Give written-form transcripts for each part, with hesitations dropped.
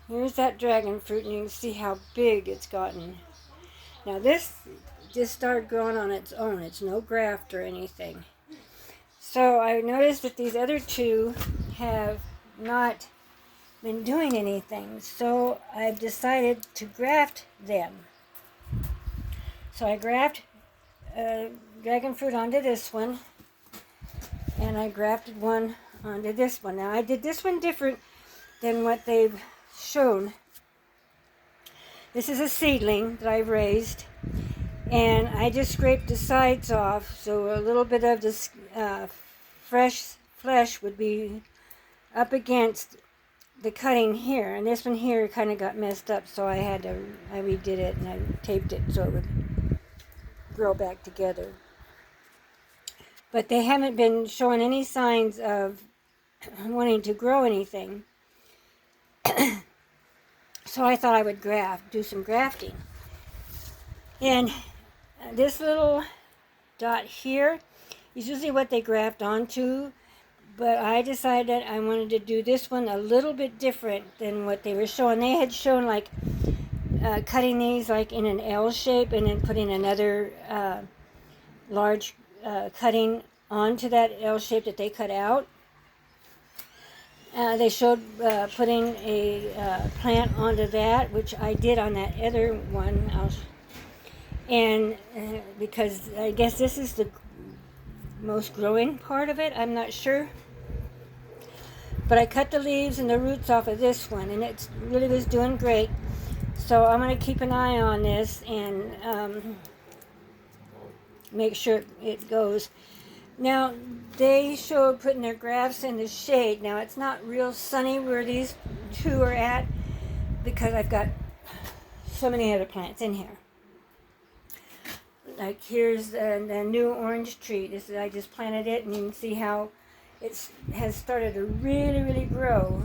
Here's that dragon fruit, and you can see how big it's gotten. Now this just started growing on its own. It's no graft or anything. So I noticed that these other two have not been doing anything. So I've decided to graft them. So I graft dragon fruit onto this one, and I grafted one onto this one. Now I did this one different than what they've shown. This is a seedling that I've raised, and I just scraped the sides off so a little bit of this fresh flesh would be up against the cutting here. And this one here kind of got messed up, so I redid it and I taped it so it would grow back together. But they haven't been showing any signs of wanting to grow anything. So I thought I would do some grafting. And this little dot here is usually what they graft onto, but I decided I wanted to do this one a little bit different than what they were showing. They had shown like cutting these like in an L shape and then putting another large cutting onto that L shape that they cut out. They showed putting a plant onto that, which I did on that other one. And because I guess this is the most growing part of it, I'm not sure. But I cut the leaves and the roots off of this one, and it really was doing great. So I'm going to keep an eye on this and make sure it goes. Now, they showed putting their grafts in the shade. Now, it's not real sunny where these two are at because I've got so many other plants in here. Like here's the new orange tree. I just planted it, and you can see how it has started to really, really grow.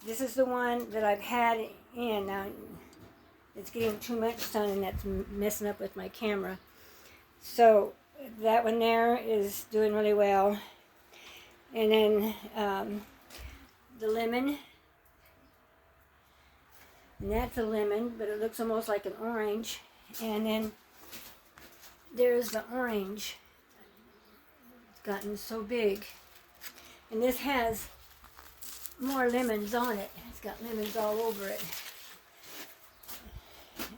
This is the one that I've had in. Now, it's getting too much sun, and that's messing up with my camera. So that one there is doing really well. And then the lemon, and that's a lemon, but it looks almost like an orange. And then there's the orange. It's gotten so big. And this has more lemons on it. It's got lemons all over it.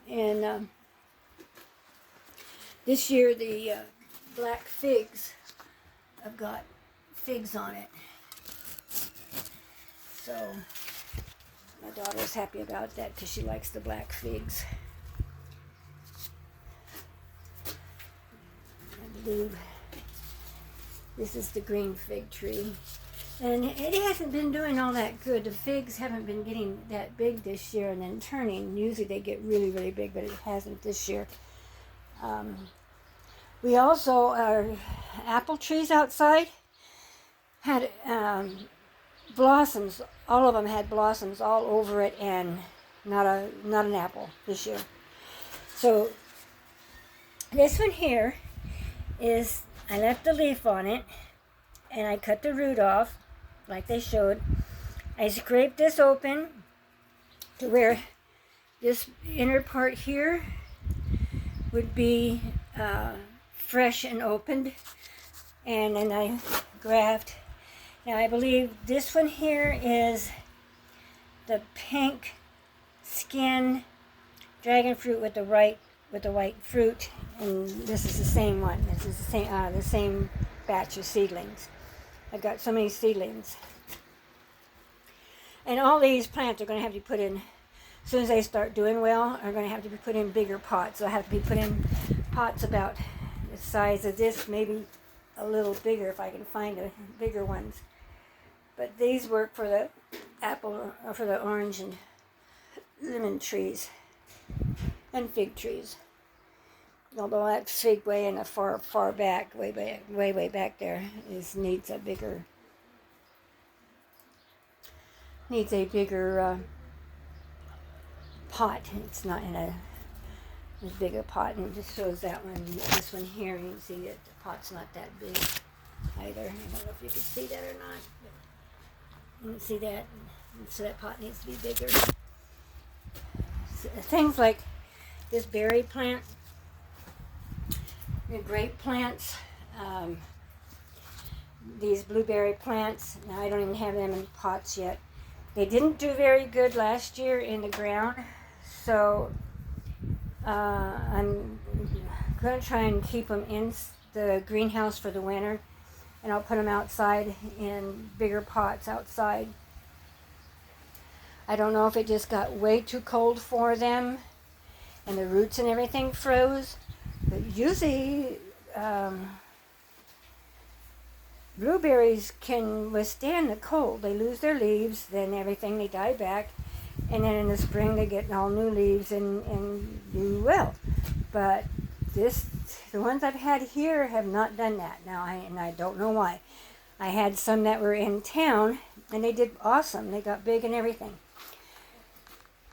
And this year the black figs, I've got figs on it. So my daughter's happy about that because she likes the black figs. I believe this is the green fig tree. And it hasn't been doing all that good. The figs haven't been getting that big this year and then turning. Usually they get really, really big, but it hasn't this year. We also, our apple trees outside had blossoms. All of them had blossoms all over it, and not an apple this year. So this one here is, I left the leaf on it, and I cut the root off, like they showed. I scraped this open to where this inner part here would be fresh and opened, and then I graft. Now I believe this one here is the pink skin dragon fruit with the white fruit, and this is the same one. This is the same batch of seedlings. I've got so many seedlings, and all these plants are going to have to be put in, as soon as they start doing well, are going to have to be put in bigger pots. They'll have to be put in pots about the size of this, maybe a little bigger if I can find bigger ones. But these work for the apple, or for the orange and lemon trees and fig trees. Although that fig way in the far back, way back there, needs a bigger pot. It's not in as big a pot, and it just shows that one. This one here, you can see that the pot's not that big either. I don't know if you can see that or not. But you can see that So that pot needs to be bigger. Things like this berry plant, the grape plants, these blueberry plants. Now I don't even have them in pots yet. They didn't do very good last year in the ground, so I'm going to try and keep them in the greenhouse for the winter, and I'll put them outside in bigger pots outside. I don't know if it just got way too cold for them and the roots and everything froze, but usually blueberries can withstand the cold. They lose their leaves, then everything, they die back, and then in the spring they get all new leaves and do well. But the ones I've had here have not done that now, and I don't know why. I had some that were in town, and they did awesome. They got big and everything.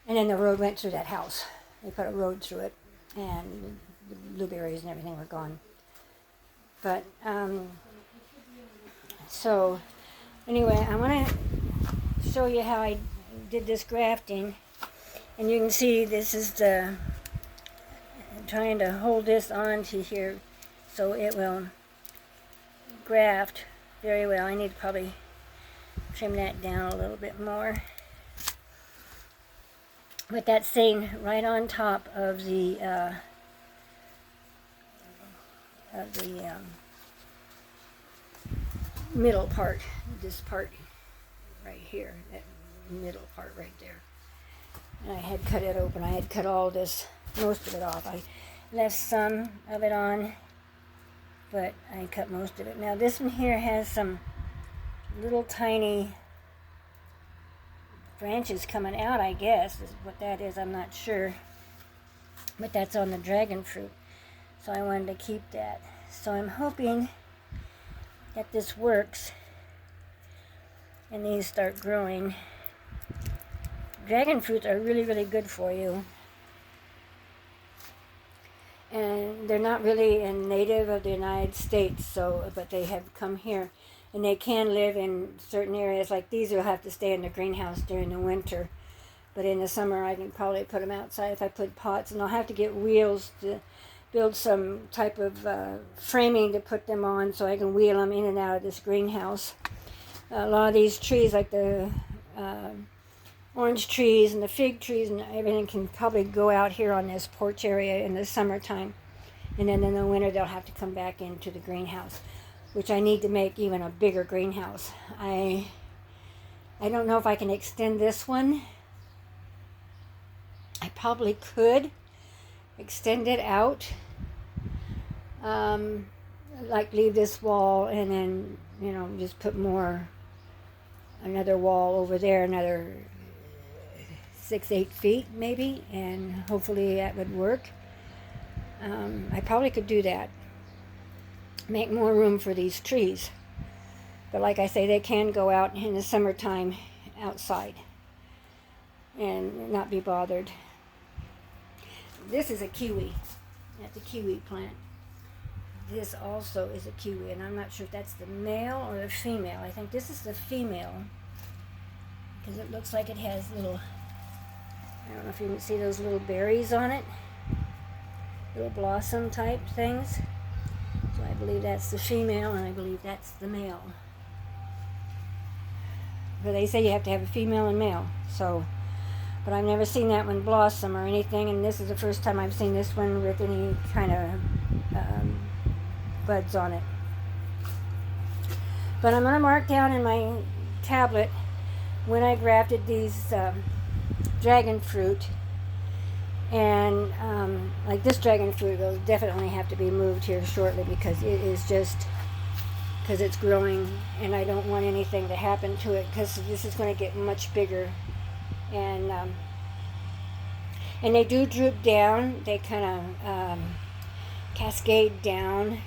And then the road went through that house. They put a road through it, and the blueberries and everything were gone. But, so, anyway, I want to show you how I did this grafting. And you can see this is I'm trying to hold this onto here so it will graft very well. I need to probably trim that down a little bit more. But that's sitting right on top of the middle part, this part right here, that middle part right there. And I had cut it open. I had cut all this, most of it off. I left some of it on, but I cut most of it. Now this one here has some little tiny branches coming out, I guess, is what that is. I'm not sure. But that's on the dragon fruit. So I wanted to keep that. So I'm hoping that this works and these start growing. Dragon fruits are really, really good for you. And they're not really a native of the United States, but they have come here. And they can live in certain areas, like these will have to stay in the greenhouse during the winter. But in the summer I can probably put them outside if I put pots. And I'll have to get wheels to build some type of framing to put them on so I can wheel them in and out of this greenhouse. A lot of these trees, like the orange trees and the fig trees and everything, can probably go out here on this porch area in the summertime. And then in the winter they'll have to come back into the greenhouse, which I need to make even a bigger greenhouse. I don't know if I can extend this one. I probably could extend it out, like leave this wall and then, just put another wall over there, another 6-8 feet maybe, and hopefully that would work. I probably could do that. Make more room for these trees. But like I say, they can go out in the summertime outside and not be bothered. This is a kiwi. That's a kiwi plant. This also is a kiwi, and I'm not sure if that's the male or the female. I think this is the female because it looks like it has little, I don't know if you can see those little berries on it, little blossom type things. So I believe that's the female, and I believe that's the male. But they say you have to have a female and male. But I've never seen that one blossom or anything, and this is the first time I've seen this one with any kind of buds on it. But I'm going to mark down in my tablet when I grafted these dragon fruit. And like this dragon fruit will definitely have to be moved here shortly because it is because it's growing, and I don't want anything to happen to it because this is going to get much bigger. And they do droop down. They kind of cascade down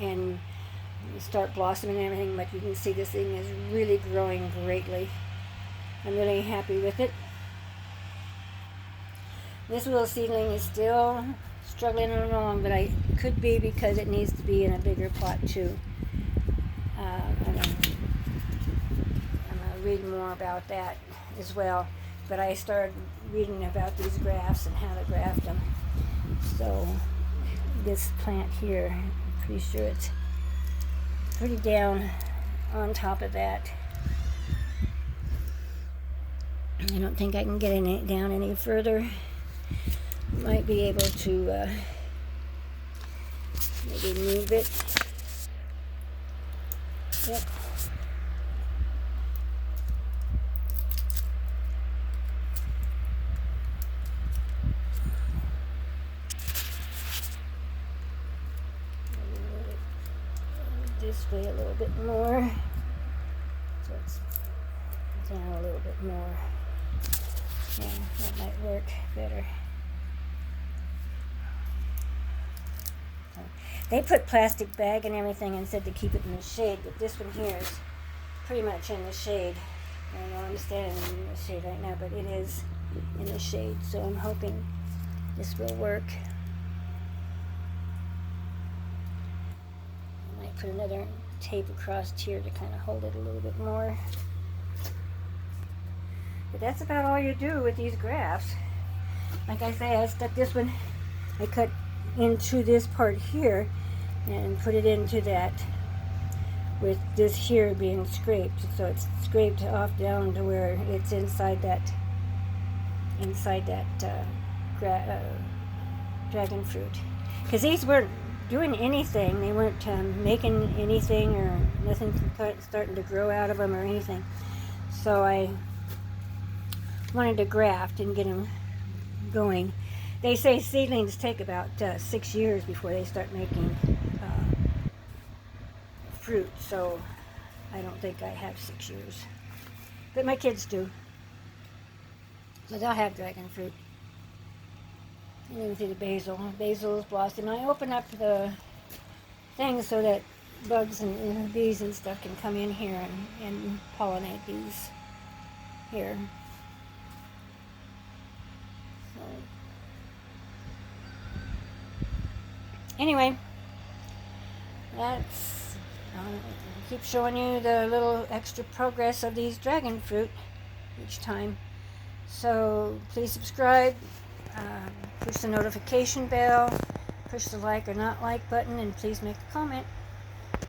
and start blossoming and everything, but you can see this thing is really growing greatly. I'm really happy with it. This little seedling is still struggling along, but I could be because it needs to be in a bigger pot too. I'm going to read more about that as well. But I started reading about these grafts and how to graft them. So this plant here, I'm pretty sure it's pretty down on top of that. I don't think I can get it down any further. Might be able to maybe move it. Yep. This way a little bit more, so it's down a little bit more. Yeah, that might work better. So, they put plastic bag and everything and said to keep it in the shade, but this one here is pretty much in the shade. I know I'm standing in the shade right now, but it is in the shade, so I'm hoping this will work. Put another tape across here to kind of hold it a little bit more. But that's about all you do with these grafts. Like I say, I stuck this one, I cut into this part here and put it into that with this here being scraped. So it's scraped off down to where it's inside that dragon fruit. Because these weren't doing anything. They weren't making anything, or nothing starting to grow out of them or anything. So I wanted to graft and get them going. They say seedlings take about 6 years before they start making fruit. So I don't think I have 6 years. But my kids do. So they'll have dragon fruit. And then see the basil. Basil's blossom. I open up the thing so that bugs and bees and stuff can come in here and pollinate these here. So, anyway, that's keep showing you the little extra progress of these dragon fruit each time. So please subscribe. Push the notification bell, push the like or not like button, and please make a comment.